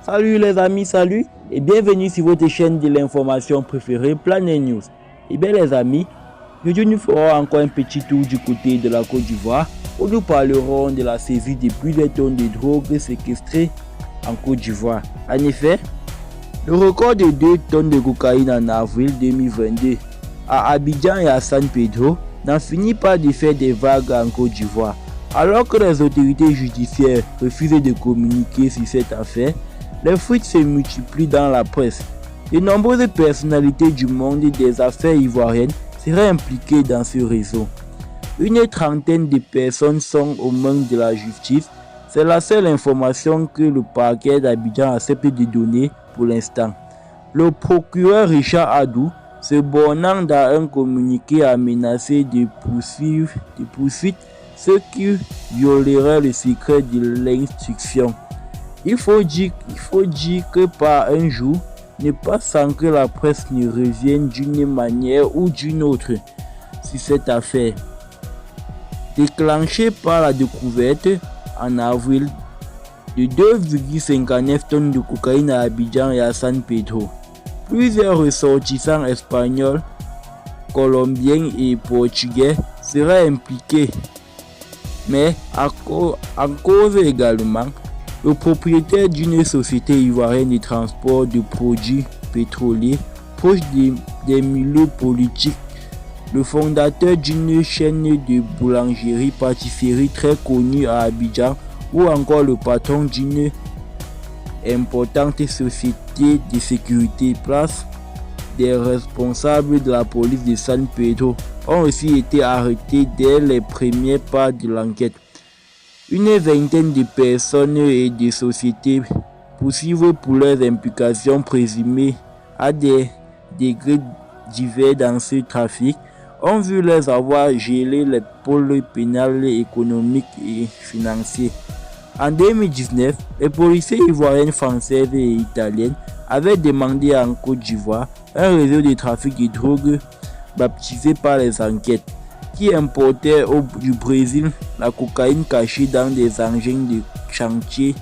Salut les amis, salut et bienvenue sur votre chaîne de l'information préférée Planet News. Et bien les amis, aujourd'hui nous ferons encore un petit tour du côté de la Côte d'Ivoire où nous parlerons de la saisie de plusieurs tonnes de drogue séquestrées en Côte d'Ivoire. En effet, le record de 2 tonnes de cocaïne en avril 2022 à Abidjan et à San Pedro n'en finit pas de faire des vagues en Côte d'Ivoire. Alors que les autorités judiciaires refusent de communiquer sur cette affaire, les fuites se multiplient dans la presse. De nombreuses personnalités du monde des affaires ivoiriennes seraient impliquées dans ce réseau. Une trentaine de personnes sont aux mains de la justice. C'est la seule information que le parquet d'Abidjan accepte de donner pour l'instant. Le procureur Richard Adou, se bornant dans un communiqué à menacer de poursuites ceux qui violeraient le secret de l'instruction. Il faut dire que par un jour n'est pas sans que la presse ne revienne d'une manière ou d'une autre sur cette affaire. Déclenchée par la découverte en avril de 2,59 tonnes de cocaïne à Abidjan et à San Pedro, plusieurs ressortissants espagnols, colombiens et portugais seraient impliqués, mais en cause également le propriétaire d'une société ivoirienne de transport de produits pétroliers proche des milieux politiques, le fondateur d'une chaîne de boulangerie-pâtisserie très connue à Abidjan ou encore le patron d'une importante société de sécurité place. Des responsables de la police de San Pedro ont aussi été arrêtés dès les premiers pas de l'enquête. Une vingtaine de personnes et de sociétés poursuivies pour leurs implications présumées à des degrés divers dans ce trafic ont vu leurs avoirs geler les pôles pénals, économiques et financiers. En 2019, les policiers ivoiriennes, françaises et italiennes avaient demandé en Côte d'Ivoire un réseau de trafic de drogue baptisé par les enquêtes, qui importait du Brésil la cocaïne cachée dans des engins de chantier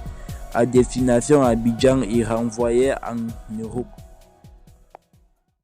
à destination Abidjan et renvoyée en Europe.